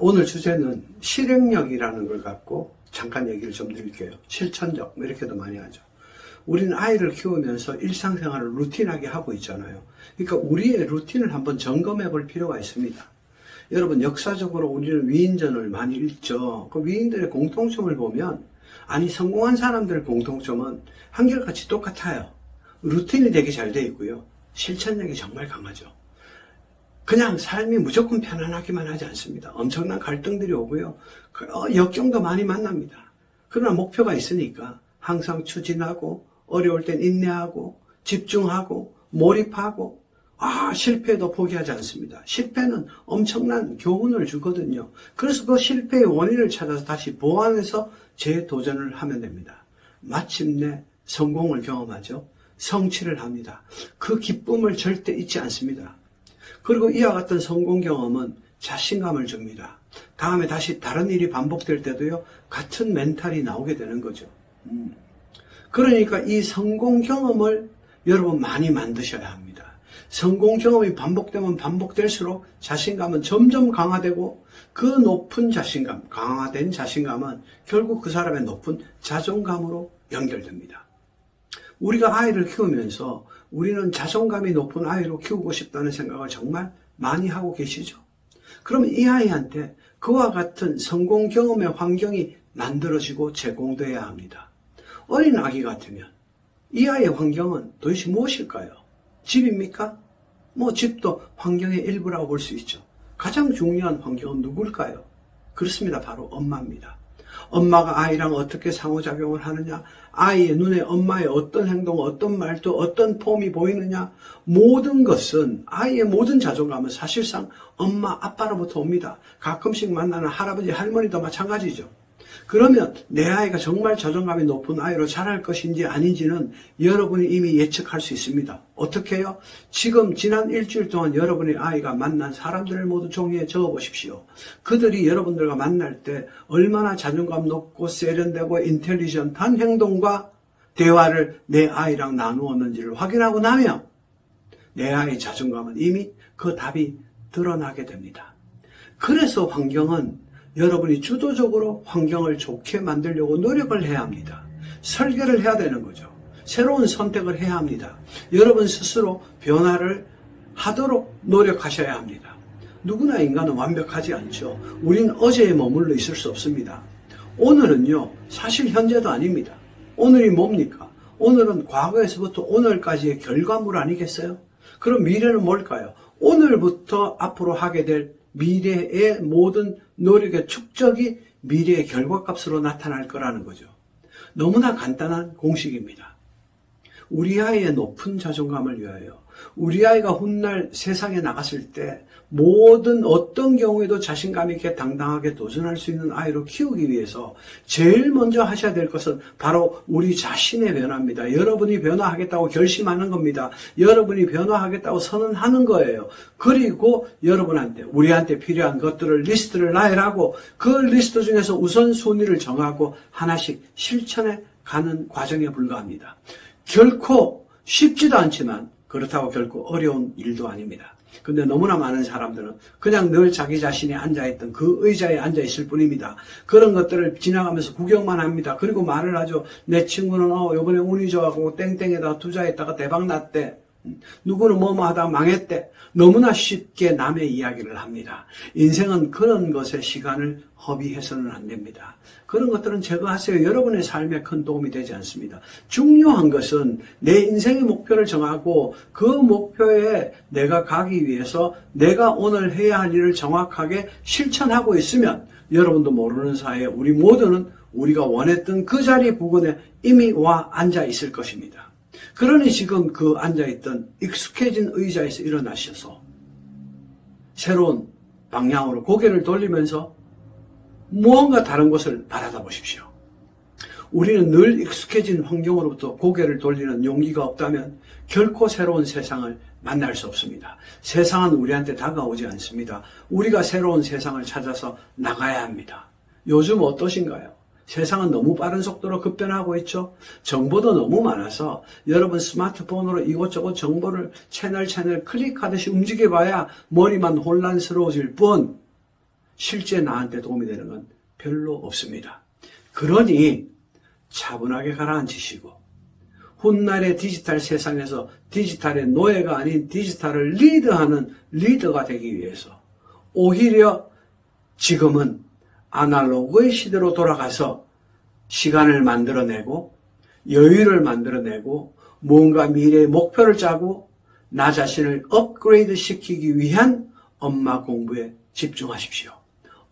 오늘 주제는 실행력이라는 걸 갖고 잠깐 얘기를 좀 드릴게요. 실천력, 이렇게도 많이 하죠. 우리는 아이를 키우면서 일상생활을 루틴하게 하고 있잖아요. 그러니까 우리의 루틴을 한번 점검해 볼 필요가 있습니다. 여러분, 역사적으로 우리는 위인전을 많이 읽죠. 그 위인들의 공통점을 보면, 아니, 성공한 사람들의 공통점은 한결같이 똑같아요. 루틴이 되게 잘 돼 있고요. 실천력이 정말 강하죠. 그냥 삶이 무조건 편안하기만 하지 않습니다. 엄청난 갈등들이 오고요. 역경도 많이 만납니다. 그러나 목표가 있으니까 항상 추진하고, 어려울 땐 인내하고, 집중하고, 몰입하고, 실패도 포기하지 않습니다. 실패는 엄청난 교훈을 주거든요. 그래서 그 실패의 원인을 찾아서 다시 보완해서 재도전을 하면 됩니다. 마침내 성공을 경험하죠. 성취를 합니다. 그 기쁨을 절대 잊지 않습니다. 그리고 이와 같은 성공 경험은 자신감을 줍니다. 다음에 다시 다른 일이 반복될 때도요, 같은 멘탈이 나오게 되는 거죠. 그러니까 이 성공 경험을 여러분 많이 만드셔야 합니다. 성공 경험이 반복되면 반복될수록 자신감은 점점 강화되고, 그 높은 자신감, 강화된 자신감은 결국 그 사람의 높은 자존감으로 연결됩니다. 우리가 아이를 키우면서 우리는 자존감이 높은 아이로 키우고 싶다는 생각을 정말 많이 하고 계시죠? 그러면 이 아이한테 그와 같은 성공 경험의 환경이 만들어지고 제공되어야 합니다. 어린 아기 같으면 이 아이의 환경은 도대체 무엇일까요? 집입니까? 집도 환경의 일부라고 볼 수 있죠. 가장 중요한 환경은 누굴까요? 그렇습니다. 바로 엄마입니다. 엄마가 아이랑 어떻게 상호작용을 하느냐, 아이의 눈에 엄마의 어떤 행동, 어떤 말투, 어떤 폼이 보이느냐, 모든 것은, 아이의 모든 자존감은 사실상 엄마, 아빠로부터 옵니다. 가끔씩 만나는 할아버지, 할머니도 마찬가지죠. 그러면 내 아이가 정말 자존감이 높은 아이로 자랄 것인지 아닌지는 여러분이 이미 예측할 수 있습니다. 어떻게 해요? 지금 지난 일주일 동안 여러분의 아이가 만난 사람들을 모두 종이에 적어보십시오. 그들이 여러분들과 만날 때 얼마나 자존감 높고 세련되고 인텔리전트한 행동과 대화를 내 아이랑 나누었는지를 확인하고 나면 내 아이의 자존감은 이미 그 답이 드러나게 됩니다. 그래서 환경은 여러분이 주도적으로 환경을 좋게 만들려고 노력을 해야 합니다. 설계를 해야 되는 거죠. 새로운 선택을 해야 합니다. 여러분 스스로 변화를 하도록 노력하셔야 합니다. 누구나 인간은 완벽하지 않죠. 우린 어제에 머물러 있을 수 없습니다. 오늘은요, 사실 현재도 아닙니다. 오늘이 뭡니까? 오늘은 과거에서부터 오늘까지의 결과물 아니겠어요? 그럼 미래는 뭘까요? 오늘부터 앞으로 하게 될 미래의 모든 노력의 축적이 미래의 결과값으로 나타날 거라는 거죠. 너무나 간단한 공식입니다. 우리 아이의 높은 자존감을 위하여, 우리 아이가 훗날 세상에 나갔을 때 모든 어떤 경우에도 자신감 있게 당당하게 도전할 수 있는 아이로 키우기 위해서 제일 먼저 하셔야 될 것은 바로 우리 자신의 변화입니다. 여러분이 변화하겠다고 결심하는 겁니다. 여러분이 변화하겠다고 선언하는 거예요. 그리고 여러분한테, 우리한테 필요한 것들을 리스트를 나열하고 그 리스트 중에서 우선순위를 정하고 하나씩 실천해 가는 과정에 불과합니다. 결코 쉽지도 않지만 그렇다고 결코 어려운 일도 아닙니다. 근데 너무나 많은 사람들은 그냥 늘 자기 자신이 앉아있던 그 의자에 앉아있을 뿐입니다. 그런 것들을 지나가면서 구경만 합니다. 그리고 말을 하죠. 내 친구는 요번에 운이 좋아하고 땡땡에다가 투자했다가 대박 났대. 누구는 뭐뭐 하다가 망했대. 너무나 쉽게 남의 이야기를 합니다. 인생은 그런 것에 시간을 허비해서는 안 됩니다. 그런 것들은 제거하세요. 여러분의 삶에 큰 도움이 되지 않습니다. 중요한 것은 내 인생의 목표를 정하고 그 목표에 내가 가기 위해서 내가 오늘 해야 할 일을 정확하게 실천하고 있으면 여러분도 모르는 사이에 우리 모두는 우리가 원했던 그 자리 부근에 이미 와 앉아 있을 것입니다. 그러니 지금 그 앉아있던 익숙해진 의자에서 일어나셔서 새로운 방향으로 고개를 돌리면서 무언가 다른 곳을 바라다 보십시오. 우리는 늘 익숙해진 환경으로부터 고개를 돌리는 용기가 없다면 결코 새로운 세상을 만날 수 없습니다. 세상은 우리한테 다가오지 않습니다. 우리가 새로운 세상을 찾아서 나가야 합니다. 요즘 어떠신가요? 세상은 너무 빠른 속도로 급변하고 있죠. 정보도 너무 많아서 여러분 스마트폰으로 이것저것 정보를 채널 클릭하듯이 움직여봐야 머리만 혼란스러워질 뿐 실제 나한테 도움이 되는 건 별로 없습니다. 그러니 차분하게 가라앉히시고 훗날의 디지털 세상에서 디지털의 노예가 아닌 디지털을 리드하는 리더가 되기 위해서 오히려 지금은 아날로그의 시대로 돌아가서 시간을 만들어내고 여유를 만들어내고 뭔가 미래의 목표를 짜고 나 자신을 업그레이드 시키기 위한 엄마 공부에 집중하십시오.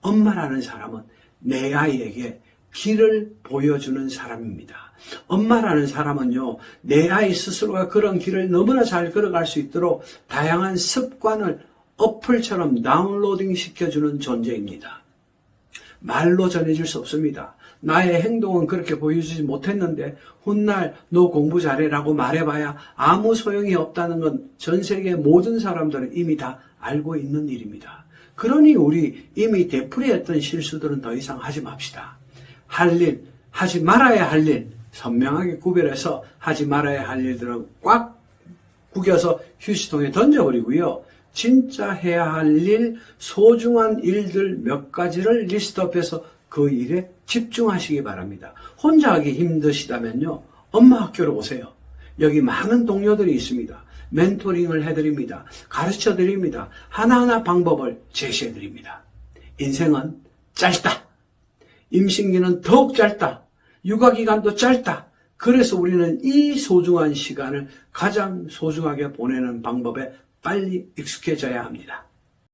엄마라는 사람은 내 아이에게 길을 보여주는 사람입니다. 엄마라는 사람은요, 내 아이 스스로가 그런 길을 너무나 잘 걸어갈 수 있도록 다양한 습관을 어플처럼 다운로딩 시켜주는 존재입니다. 말로 전해줄 수 없습니다. 나의 행동은 그렇게 보여주지 못했는데 훗날 너 공부 잘해라고 말해봐야 아무 소용이 없다는 건 전 세계 모든 사람들은 이미 다 알고 있는 일입니다. 그러니 우리 이미 되풀이했던 실수들은 더 이상 하지 맙시다. 할 일, 하지 말아야 할 일, 선명하게 구별해서 하지 말아야 할 일들은 꽉 구겨서 휴지통에 던져버리고요. 진짜 해야 할 일, 소중한 일들 몇 가지를 리스트업해서 그 일에 집중하시기 바랍니다. 혼자 하기 힘드시다면요, 엄마 학교로 오세요. 여기 많은 동료들이 있습니다. 멘토링을 해드립니다. 가르쳐드립니다. 하나하나 방법을 제시해드립니다. 인생은 짧다. 임신기는 더욱 짧다. 육아기간도 짧다. 그래서 우리는 이 소중한 시간을 가장 소중하게 보내는 방법에 빨리 익숙해져야 합니다.